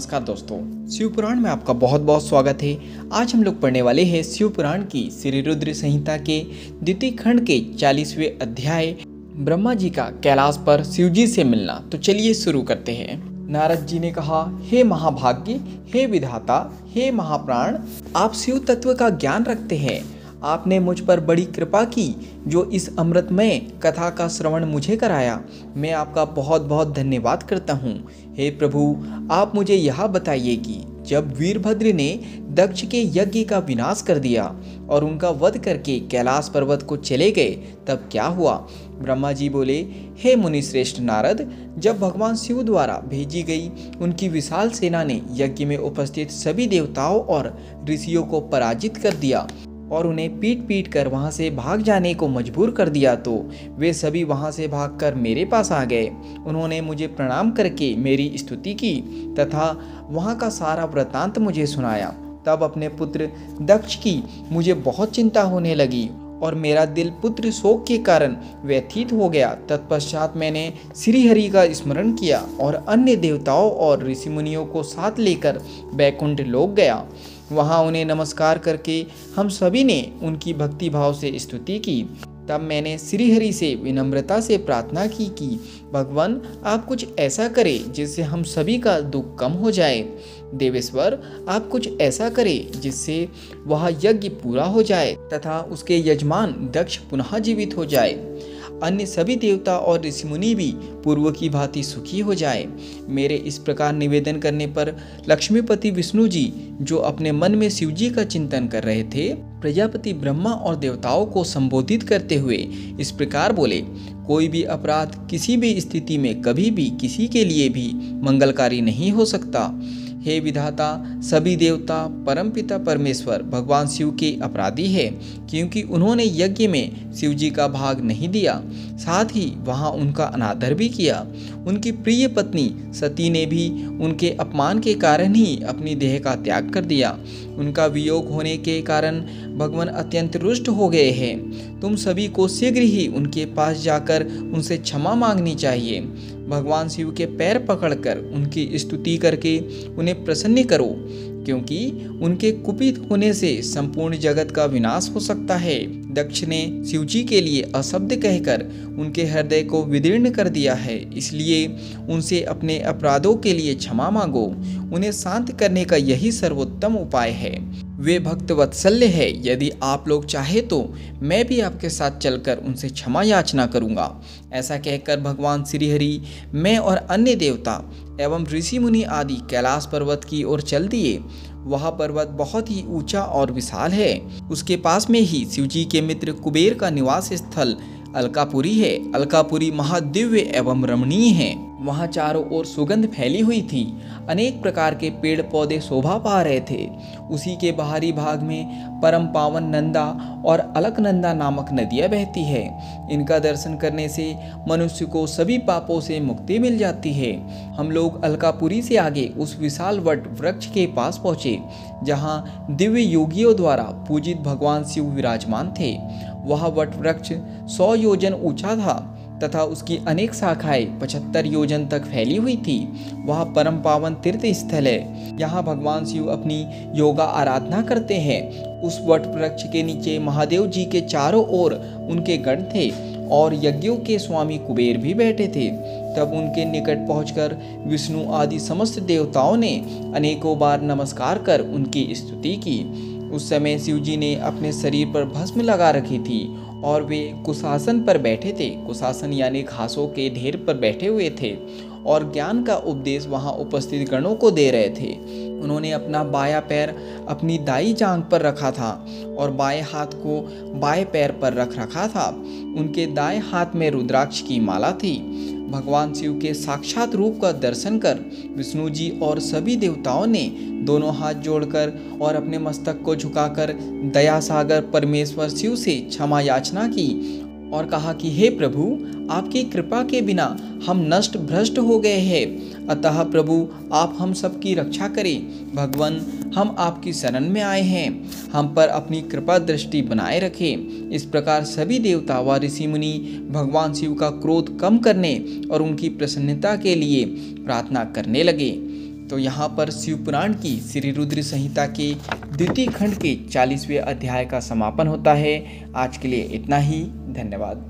नमस्कार दोस्तों, शिव पुराण में आपका बहुत बहुत स्वागत है। आज हम लोग पढ़ने वाले हैं शिव पुराण की श्री रुद्र संहिता के द्वितीय खंड के 40वें अध्याय ब्रह्मा जी का कैलाश पर शिव जी से मिलना। तो चलिए शुरू करते हैं। नारद जी ने कहा, हे महाभाग्य, हे विधाता, हे महाप्राण, आप शिव तत्व का ज्ञान रखते हैं। आपने मुझ पर बड़ी कृपा की जो इस अमृतमय कथा का श्रवण मुझे कराया। मैं आपका बहुत बहुत धन्यवाद करता हूँ। हे प्रभु, आप मुझे यह बताइए कि जब वीरभद्र ने दक्ष के यज्ञ का विनाश कर दिया और उनका वध करके कैलाश पर्वत को चले गए तब क्या हुआ। ब्रह्मा जी बोले, हे मुनिश्रेष्ठ नारद, जब भगवान शिव द्वारा भेजी गई उनकी विशाल सेना ने यज्ञ में उपस्थित सभी देवताओं और ऋषियों को पराजित कर दिया और उन्हें पीट पीट कर वहाँ से भाग जाने को मजबूर कर दिया तो वे सभी वहाँ से भागकर मेरे पास आ गए। उन्होंने मुझे प्रणाम करके मेरी स्तुति की तथा वहाँ का सारा वृत्तांत मुझे सुनाया। तब अपने पुत्र दक्ष की मुझे बहुत चिंता होने लगी और मेरा दिल पुत्र शोक के कारण व्यथित हो गया। तत्पश्चात मैंने श्री हरि का स्मरण किया और अन्य देवताओं और ऋषि मुनियों को साथ लेकर बैकुंठ लोक गया। वहाँ उन्हें नमस्कार करके हम सभी ने उनकी भक्ति भाव से स्तुति की। तब मैंने श्री हरि से विनम्रता से प्रार्थना की कि भगवान, आप कुछ ऐसा करें जिससे हम सभी का दुख कम हो जाए। देवेश्वर, आप कुछ ऐसा करें जिससे वह यज्ञ पूरा हो जाए तथा उसके यजमान दक्ष पुनः जीवित हो जाए। अन्य सभी देवता और ऋषि मुनि भी पूर्व की भांति सुखी हो जाए। मेरे इस प्रकार निवेदन करने पर लक्ष्मीपति विष्णु जी, जो अपने मन में शिव जी का चिंतन कर रहे थे, प्रजापति ब्रह्मा और देवताओं को संबोधित करते हुए इस प्रकार बोले, कोई भी अपराध किसी भी स्थिति में कभी भी किसी के लिए भी मंगलकारी नहीं हो सकता। हे विधाता, सभी देवता परमपिता परमेश्वर भगवान शिव के अपराधी है, क्योंकि उन्होंने यज्ञ में शिव जी का भाग नहीं दिया, साथ ही वहां उनका अनादर भी किया। उनकी प्रिय पत्नी सती ने भी उनके अपमान के कारण ही अपनी देह का त्याग कर दिया। उनका वियोग होने के कारण भगवान अत्यंत रुष्ट हो गए हैं। तुम सभी को शीघ्र ही उनके पास जाकर उनसे क्षमा मांगनी चाहिए। भगवान शिव के पैर पकड़कर उनकी स्तुति करके उन्हें प्रसन्न करो, क्योंकि उनके कुपित होने से संपूर्ण जगत का विनाश हो सकता है। दक्ष ने शिव जी के लिए अशब्द कहकर उनके हृदय को विदीर्ण कर दिया है, इसलिए उनसे अपने अपराधों के लिए क्षमा मांगो। उन्हें शांत करने का यही सर्वोत्तम उपाय है। वे भक्त वत्सल्य है। यदि आप लोग चाहे तो मैं भी आपके साथ चलकर उनसे क्षमा याचना करूंगा। ऐसा कहकर भगवान श्री हरि, मैं और अन्य देवता एवं ऋषि मुनि आदि कैलाश पर्वत की ओर चल दिए। वह पर्वत बहुत ही ऊंचा और विशाल है। उसके पास में ही शिवजी के मित्र कुबेर का निवास स्थल अलकापुरी है। अलकापुरी महादिव्य एवं रमणीय है। वहाँ चारों ओर सुगंध फैली हुई थी। अनेक प्रकार के पेड़ पौधे शोभा पा रहे थे। उसी के बाहरी भाग में परम पावन नंदा और अलकनंदा नामक नदियाँ बहती है। इनका दर्शन करने से मनुष्य को सभी पापों से मुक्ति मिल जाती है। हम लोग अलकापुरी से आगे उस विशाल वट वृक्ष के पास पहुँचे, जहाँ दिव्य योगियों द्वारा पूजित भगवान शिव विराजमान थे। वह वट वृक्ष 100 योजन ऊंचा था तथा उसकी अनेक शाखाएं 75 योजन तक फैली हुई थी। वह परम पावन तीर्थ स्थल है। यहाँ भगवान शिव अपनी योगा आराधना करते हैं। उस वट वृक्ष के नीचे महादेव जी के चारों ओर उनके गण थे और यज्ञों के स्वामी कुबेर भी बैठे थे। तब उनके निकट पहुंचकर विष्णु आदि समस्त देवताओं ने अनेकों बार नमस्कार कर उनकी स्तुति की। उस समय शिव जी ने अपने शरीर पर भस्म लगा रखी थी और वे कुशासन पर बैठे थे। कुशासन यानी घासों के ढेर पर बैठे हुए थे और ज्ञान का उपदेश वहां उपस्थित गणों को दे रहे थे। उन्होंने अपना बायां पैर अपनी दाई जांघ पर रखा था और बाएं हाथ को बाएं पैर पर रख रखा था। उनके दाएं हाथ में रुद्राक्ष की माला थी। भगवान शिव के साक्षात रूप का दर्शन कर विष्णु जी और सभी देवताओं ने दोनों हाथ जोड़कर और अपने मस्तक को झुकाकर दया सागर परमेश्वर शिव से क्षमा याचना की और कहा कि हे प्रभु, आपकी कृपा के बिना हम नष्ट भ्रष्ट हो गए हैं। अतः प्रभु, आप हम सब की रक्षा करें। भगवान, हम आपकी शरण में आए हैं, हम पर अपनी कृपा दृष्टि बनाए रखें। इस प्रकार सभी देवता व ऋषि मुनि भगवान शिव का क्रोध कम करने और उनकी प्रसन्नता के लिए प्रार्थना करने लगे। तो यहाँ पर शिवपुराण की श्री रुद्र संहिता के द्वितीय खंड के 40वें अध्याय का समापन होता है। आज के लिए इतना ही। धन्यवाद।